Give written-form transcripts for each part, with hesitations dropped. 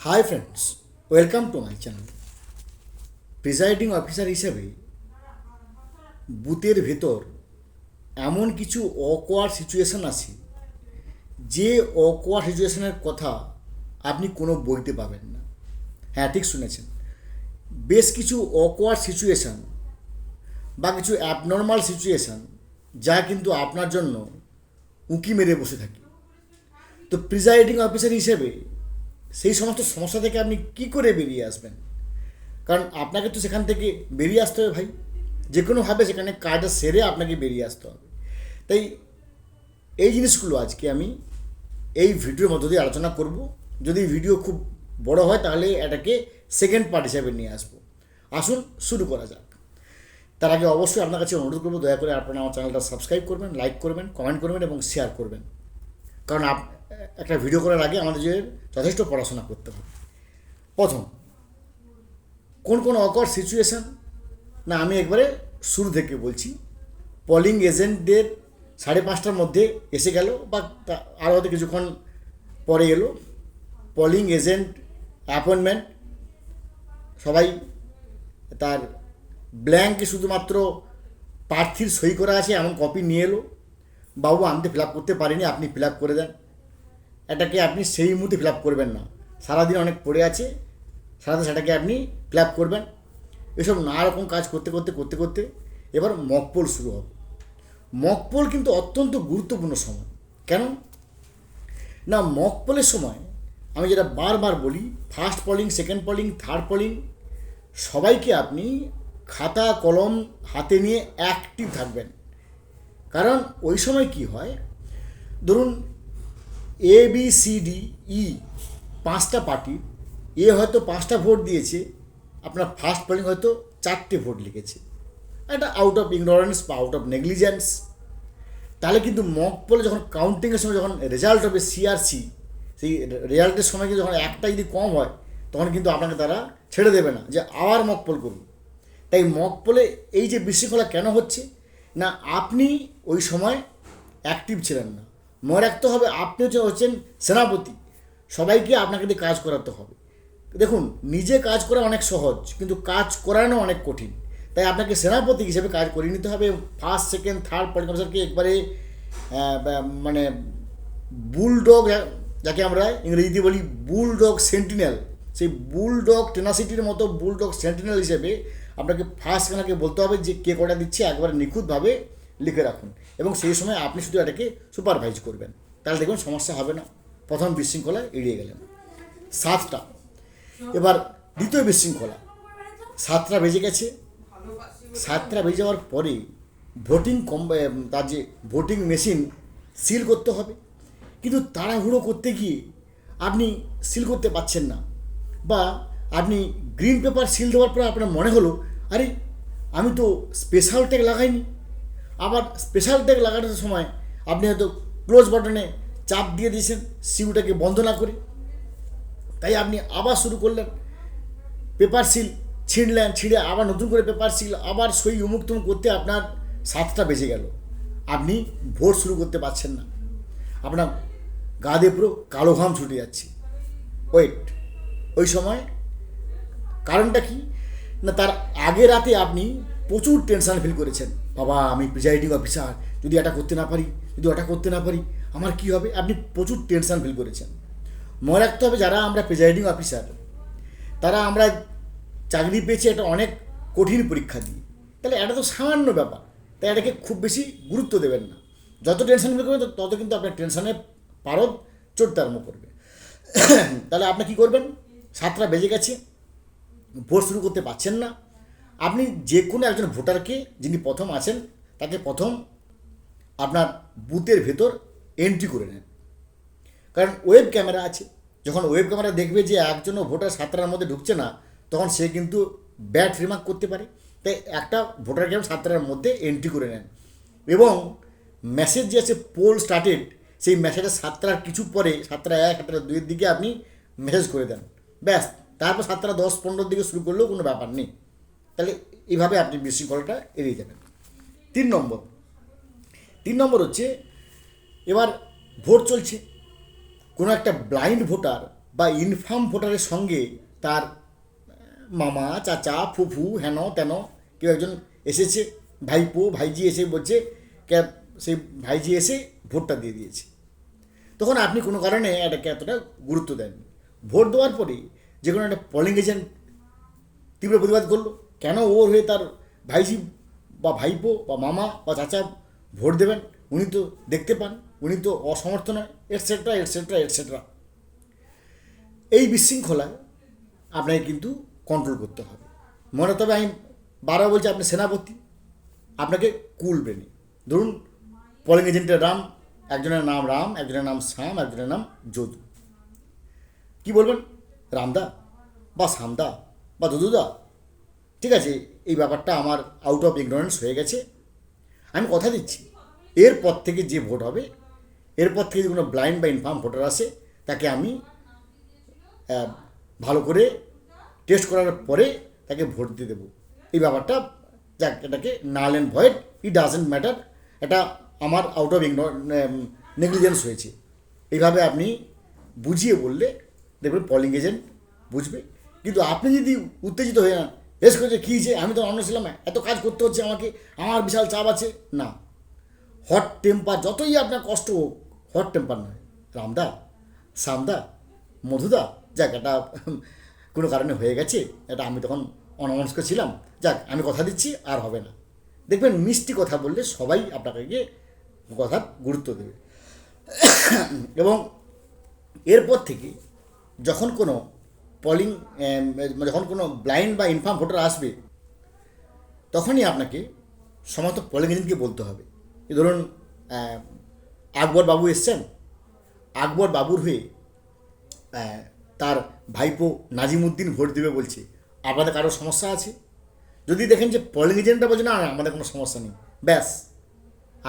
Hi friends, welcome to my channel. Presiding officer হিসেবে বুথের ভেতর এমন কিছু অকওয়ার্ড সিচুয়েশান আছে, যে অকওয়ার্ড সিচুয়েশানের কথা আপনি কোনো বইতে পাবেন না। হ্যাঁ, ঠিক শুনেছেন, বেশ কিছু অকওয়ার্ড সিচুয়েশান বা কিছু অ্যাবনর্মাল সিচুয়েশান যা কিন্তু আপনার জন্য উঁকি মেরে বসে থাকে। তো প্রিসাইডিং অফিসার হিসেবে সেই সমস্ত সমস্যা থেকে আপনি কী করে বেরিয়ে আসবেন? কারণ আপনাকে তো সেখান থেকে বেরিয়ে আসতে হবে ভাই, যে কোনোভাবে সেখানে কাজটা সেরে আপনাকে বেরিয়ে আসতে হবে। তাই এই জিনিসগুলো আজকে আমি এই ভিডিওর মধ্য দিয়ে আলোচনা করব। যদি ভিডিও খুব বড় হয় তাহলে এটাকে সেকেন্ড পার্ট হিসাবে নিয়ে আসবো। আসুন শুরু করা যাক। তার আগে অবশ্যই আপনার কাছে অনুরোধ করবো, দয়া করে আপনারা আমার চ্যানেলটা সাবস্ক্রাইব করবেন, লাইক করবেন, কমেন্ট করবেন এবং শেয়ার করবেন। কারণ একটা ভিডিও করার আগে আমাদের যে যথেষ্ট পড়াশোনা করতে হবে। প্রথম, কোন কোন অকওয়ার্ড সিচুয়েশান না, আমি একবারে শুরু থেকে বলছি। পলিং এজেন্টদের 5:30টার মধ্যে এসে গেল বা আরও হয়তো কিছুক্ষণ পরে এলো। পলিং এজেন্ট অ্যাপয়েন্টমেন্ট, সবাই তার ব্ল্যাঙ্কে শুধুমাত্র প্রার্থীর সই করা আছে এমন কপি নিয়ে এলো। বাবু, আমি তো ফিল আপ করতে পারিনি, আপনি ফিল আপ করে দেন। এটাকে আপনি সেই মুহূর্তে ফিল আপ করবেন না, সারাদিন অনেক পড়ে আছে, সারাদিন সেটাকে আপনি ফিল আপ করবেন। এসব নানা রকম কাজ করতে করতে করতে করতে এবার মকপোল শুরু হবে। মকপোল কিন্তু অত্যন্ত গুরুত্বপূর্ণ সময়। কেন না, মকপোলের সময় আমি যেটা বারবার বলি, first polling, second polling, third polling, সবাইকে আপনি খাতা কলম হাতে নিয়ে অ্যাক্টিভ থাকবেন। কারণ ওই সময় কি হয়, ধরুন ABCDE 5টা পার্টি, এ হয়তো 5টা ভোট দিয়েছে, আপনার ফার্স্ট পলিং হয়তো 4টে ভোট লিখেছে। এটা আউট অফ ইগনোরেন্স বা আউট অফ নেগলিজেন্স। তাহলে কিন্তু মক পোলে যখন কাউন্টিংয়ের সময় যখন রেজাল্ট হবে CRC, সেই রেজাল্টের সময় কিন্তু যখন একটা যদি কম হয় তখন কিন্তু আপনাকে তারা ছেড়ে দেবে না যে আবার মক পোল করুন। তাই মক পোলে এই যে বিশৃঙ্খলা কেন হচ্ছে না, আপনি ওই সময় অ্যাক্টিভ ছিলেন না। মনে রাখতে হবে, আপনি হচ্ছেন সেনাপতি, সবাইকে আপনাকে দিয়ে কাজ করাতে হবে। দেখুন, নিজে কাজ করা অনেক সহজ, কিন্তু কাজ করানো অনেক কঠিন। তাই আপনাকে সেনাপতি হিসেবে কাজ করে নিতে হবে। ফার্স্ট, সেকেন্ড, থার্ড পলিং অফিসারকে একবারে মানে বুলডগ, যাকে আমরা ইংরেজিতে বলি বুলডগ সেন্টিনেল, সেই বুলডগ টেনাসিটির মতো বুলডগ সেন্টিনেল হিসেবে আপনাকে ফার্স্ট সেখানে বলতে হবে যে কে কটা দিচ্ছে, একবারে নিখুঁতভাবে লিখে রাখুন। এবং সেই সময় আপনি শুধু এটাকে সুপারভাইজ করবেন, তাহলে দেখুন সমস্যা হবে না। প্রথম বিশৃঙ্খলা এড়িয়ে গেলেন। 7টা, এবার দ্বিতীয় বিশৃঙ্খলা। 7টা বেজে গেছে। 7টা বেজে যাওয়ার পরে তার যে ভোটিং মেশিন সিল করতে হবে, কিন্তু তাড়াহুড়ো করতে গিয়ে আপনি সিল করতে পারছেন না, বা আপনি গ্রিন পেপার সিল দেওয়ার পর আপনার মনে হলো, আরে আমি তো স্পেশাল ট্যাগ লাগাইনি। আবার স্পেশাল ট্যাগ লাগানোর সময় আপনি হয়তো ক্লোজ বাটনে চাপ দিয়ে দিয়েছেন সিউটাকে বন্ধ না করে। তাই আপনি আবার শুরু করলেন, পেপার সিল ছিঁড়লেন, ছিঁড়ে আবার নতুন করে পেপার সিল, আবার সই উমুক তুমুক করতে আপনার 7টা বেজে গেল। আপনি ভোট শুরু করতে পারছেন না, আপনার গা দিয়ে পুরো কালো ঘাম ছুটে যাচ্ছে। ওই সময় কারণটা কি না, তার আগে রাতে আপনি প্রচুর টেনশান ফিল করেছেন। বাবা, আমি প্রিসাইডিং অফিসার, যদি এটা করতে না পারি, যদি ওটা করতে না পারি, আমার কী হবে? আপনি প্রচুর টেনশান ফিল করেছেন। মনে রাখতে হবে, যারা আমরা প্রিসাইডিং অফিসার, তারা আমরা চাকরি পেয়েছি একটা অনেক কঠিন পরীক্ষা দিয়ে। তাহলে এটা তো সামান্য ব্যাপার, তাই এটাকে খুব বেশি গুরুত্ব দেবেন না। যত টেনশন ফিল করবেন তত কিন্তু আপনার টেনশনের পারদ চড়তে আরম্ভ করবে। তাহলে আপনি কী করবেন? 7টা বেজে গেছে, ভোট শুরু করতে পারছেন না। আপনি যে কোনো একজন ভোটারকে, যিনি প্রথম আছেন, তাকে প্রথম আপনার বুথের ভেতর এন্ট্রি করে নেন। কারণ ওয়েব ক্যামেরা আছে, যখন ওয়েব ক্যামেরা দেখবে যে একজনও ভোটার 7টার মধ্যে ঢুকছে না, তখন সে কিন্তু ব্যাড রিমার্ক করতে পারে। তাই একটা ভোটারকে 7টার মধ্যে এন্ট্রি করে নেন। এবং মেসেজ যে আছে পোল স্টার্টেড, সেই মেসেজের 7টার কিছু পরে 7:01, 7:02 দিকে আপনি মেসেজ করে দেন, ব্যাস। তারপর 7:10-15 দিকে শুরু করলেও কোনো ব্যাপার নেই। তাহলে এইভাবে আপনি বিশৃঙ্খলাটা এড়িয়ে যাবেন। 3 নম্বর হচ্ছে, এবার ভোট চলছে, কোনো একটা ব্লাইন্ড ভোটার বা ইনফার্ম ভোটারের সঙ্গে তার মামা, চাচা, ফুফু, হেন তেন কেউ একজন এসেছে, ভাইপো, ভাইজি এসে বলছে সেই ভাইজি এসে ভোটটা দিয়ে দিয়েছে, তখন আপনি কোনো কারণে এটাকে এতটা গুরুত্ব দেননি। ভোট দেওয়ার পরে যে কোনো একটা পোলিং এজেন্ট তীব্র প্রতিবাদ করলো, কেন ওর হয়ে তার ভাইজি বা ভাইপো বা মামা বা চাচা ভোট দেবেন, উনি তো দেখতে পান, উনি তো অসমর্থ নয়, এটসেট্রা এটসেট্রা এটসেট্রা। এই বিশৃঙ্খলা আপনাকে কিন্তু কন্ট্রোল করতে হবে। মনে তবে আমি বারবার বলছি, আপনি সেনাপতি, আপনাকে কুল ব্রেনে ধরুন পোলিং এজেন্টের নাম, একজনের নাম রাম, একজনের নাম শ্যাম, একজনের নাম যদু। কি বলবেন? রামদা বা শ্যামদা বা যদুদা? ঠিক আছে, এই ব্যাপারটা আমার আউট অফ ইগনোরেন্স হয়ে গেছে, আমি কথা দিচ্ছি এরপর থেকে যে ভোট হবে, এরপর থেকে যদি কোনো ব্লাইন্ড বা ইনফার্ম ভোটার আসে, তাকে আমি ভালো করে টেস্ট করার পরে তাকে ভোট দিয়ে দেবো। এই ব্যাপারটা যাক, এটাকে null and void, it doesn't matter, এটা আমার আউট অফ নেগলিজেন্স হয়েছে। এইভাবে আপনি বুঝিয়ে বললে দেখবেন পোলিং এজেন্ট বুঝবে। কিন্তু আপনি যদি উত্তেজিত হয়ে এস করছে, কী যে আমি তো অন্য ছিলাম, এত কাজ করতে হচ্ছে আমাকে, আমার বিশাল চাপ আছে, না, হট টেম্পার যতই আপনার কষ্ট হোক, হট টেম্পার নয়, রামদা, শ্যামদা, মধুদা, যাক এটা কোনো কারণে হয়ে গেছে, এটা আমি তখন অনমনস্ক ছিলাম, যাক আমি কথা দিচ্ছি আর হবে না। দেখবেন মিষ্টি কথা বললে সবাই আপনাকে গিয়ে কথার গুরুত্ব দেবে। এবং এরপর থেকে যখন কোনো পোলিং যখন কোনো ব্লাইন্ড বা ইনফার্ম ভোটার আসবে, তখনই আপনাকে সমস্ত পোলিং এজেন্টকে বলতে হবে। ধরুন আকবর বাবু এসছেন, আকবর বাবুর হয়ে তার ভাইপো নাজিমুদ্দিন ভোট দেবে বলছে, আপনাদের কারো সমস্যা আছে? যদি দেখেন যে পোলিং এজেন্টটা বলছে না আমাদের কোনো সমস্যা নেই, ব্যাস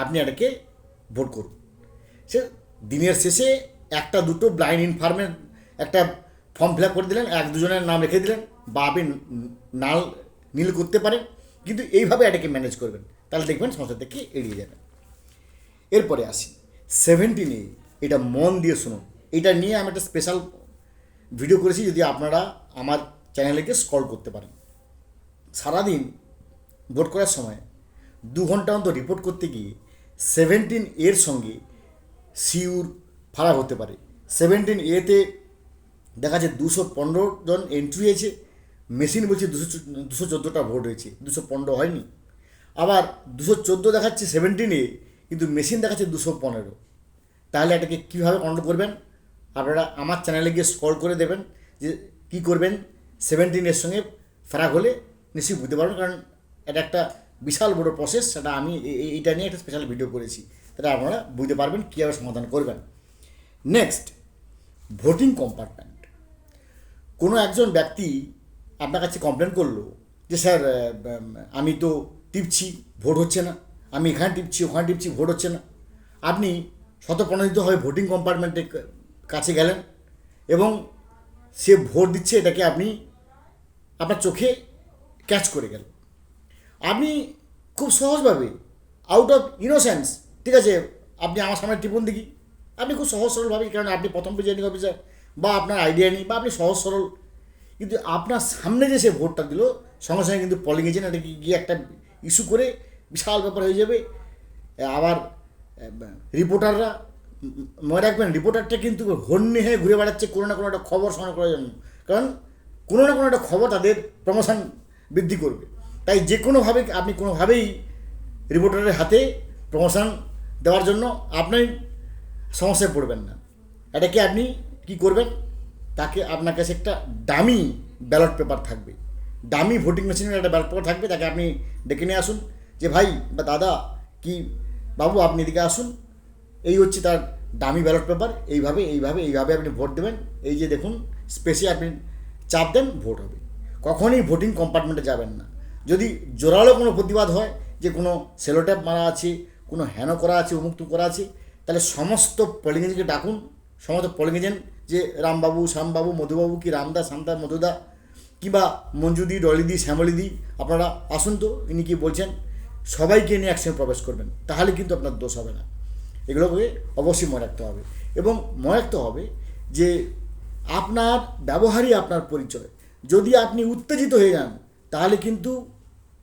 আপনি এটাকে ভোট করুন। সে দিনের শেষে একটা দুটো ব্লাইন্ড ইনফার্মের একটা ফর্ম ফিল আপ করে দিলেন, এক দুজনের নাম রেখে দিলেন, বা আপনি নীল করতে পারেন, কিন্তু এইভাবে এটাকে ম্যানেজ করবেন, তাহলে দেখবেন সমস্যা থেকে এড়িয়ে যাবেন। এরপরে আসি 17A, এটা মন দিয়ে শুনুন, এটা নিয়ে আমি একটা স্পেশাল ভিডিও করেছি, যদি আপনারা আমার চ্যানেলেকে স্ক্রল করতে পারেন। সারাদিন ভোট করার সময় 2 ঘন্টা অন্তর রিপোর্ট করতে গিয়ে 17A সঙ্গে সিউর ফারাক হতে পারে। 17A দেখা যাচ্ছে 215 জন এন্ট্রি হয়েছে, মেশিন বলছে 214টা ভোট হয়েছে, 215 হয়নি। আবার 214 দেখাচ্ছে 17A, কিন্তু মেশিন দেখাচ্ছে 215। তাহলে এটাকে কীভাবে কন্ট্রোল করবেন? আপনারা আমার চ্যানেলে গিয়ে স্ক্রল করে দেবেন যে কী করবেন 17A সঙ্গে ফারাক হলে, নিশ্চয়ই বুঝতে পারবেন, কারণ এটা একটা বিশাল বড় প্রসেস, সেটা আমি এইটা নিয়ে একটা স্পেশাল ভিডিও করেছি, তাহলে আপনারা বুঝতে পারবেন কীভাবে সমাধান করবেন। Next, voting compartment. কোনো একজন ব্যক্তি আপনার কাছে কমপ্লেন করলো যে স্যার আমি তো টিপছি ভোট হচ্ছে না, আমি এখানে টিপছি ওখানে টিপছি ভোট হচ্ছে না। আপনি স্বতঃপ্রণোদিতভাবে ভোটিং কম্পার্টমেন্টের কাছে গেলেন এবং সে ভোট দিচ্ছে, এটাকে আপনি আপনার চোখে ক্যাচ করে গেল। আপনি খুব সহজভাবে আউট অফ ইনোসেন্স, ঠিক আছে আপনি আমার সামনে টিপুন দেখি, আপনি খুব সহজ সরলভাবে, কারণ আপনি প্রথম প্রিজাইডিং অফিসার বা আপনার আইডিয়া নেই বা আপনি সহজ সরল, কিন্তু আপনার সামনে যে সে ভোটটা দিল, সঙ্গে সঙ্গে কিন্তু পোলিং এজেন্ট এটাকে গিয়ে একটা ইস্যু করে বিশাল ব্যাপার হয়ে যাবে। আবার রিপোর্টাররা, মনে রাখবেন রিপোর্টারটা কিন্তু হন্যে হয়ে ঘুরে বেড়াচ্ছে কোনো না কোনো একটা খবর সংগ্রহ করার জন্য, কারণ কোনো না কোনো একটা খবর তাদের প্রমোশন বৃদ্ধি করবে। তাই যে কোনোভাবে আপনি কোনোভাবেই রিপোর্টারের হাতে প্রমোশন দেওয়ার জন্য আপনি সমস্যায় পড়বেন না। এটাকে আপনি কি করবেন, তাকে আপনার কাছে একটা ডামি ব্যালট পেপার থাকবে, ডামি ভোটিং মেশিনের একটা ব্যালট পেপার থাকবে, তাকে আপনি ডেকে নিয়ে আসুন যে ভাই বা দাদা কি বাবু আপনি এদিকে আসুন, এই হচ্ছে তার ডামি ব্যালট পেপার, এইভাবে এইভাবে এইভাবে আপনি ভোট দেবেন, এই যে দেখুন স্পেসে আপনি চাপ দেন, ভোট হবে। কখনই ভোটিং কম্পার্টমেন্টে যাবেন না। যদি জোরালো কোনো প্রতিবাদ হয় যে কোনো সেলোট্যাপ মারা আছে, কোনো হেন করা আছে, উন্মুক্ত করা আছে, তাহলে সমস্ত পোলিং এজেন্টকে ডাকুন, সমস্ত পোলিং এজেন্ট যে রামবাবু, শ্যামবাবু, মধুবাবু কি রামদা, শ্যামদা, মধুদা, কিংবা মঞ্জুদি, ডলিদি, শ্যামলিদি, আপনারা আসুন তো ইনি কি বলছেন, সবাইকে নিয়ে একসঙ্গে প্রবেশ করবেন, তাহলে কিন্তু আপনার দোষ হবে না। এগুলোকে অবশ্যই মনে রাখতে হবে। এবং মনে রাখতে হবে যে আপনার ব্যবহারই আপনার পরিচয়। যদি আপনি উত্তেজিত হয়ে যান তাহলে কিন্তু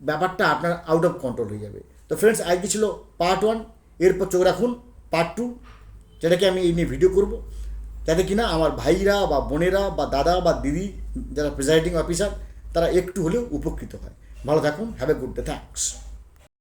ব্যাপারটা আপনার আউট অফ কন্ট্রোল হয়ে যাবে। তো ফ্রেন্ডস, আজকে ছিল পার্ট 1। এরপর চোখ রাখুন পার্ট 2, যেটাকে আমি এই নিয়ে ভিডিও করব, যাতে কিনা আমার ভাইরা বা বোনেরা বা দাদা বা দিদি যারা প্রিসাইডিং অফিসার তারা একটু হলেও উপকৃত হয়। ভালো থাকুন, have a good day, thanks.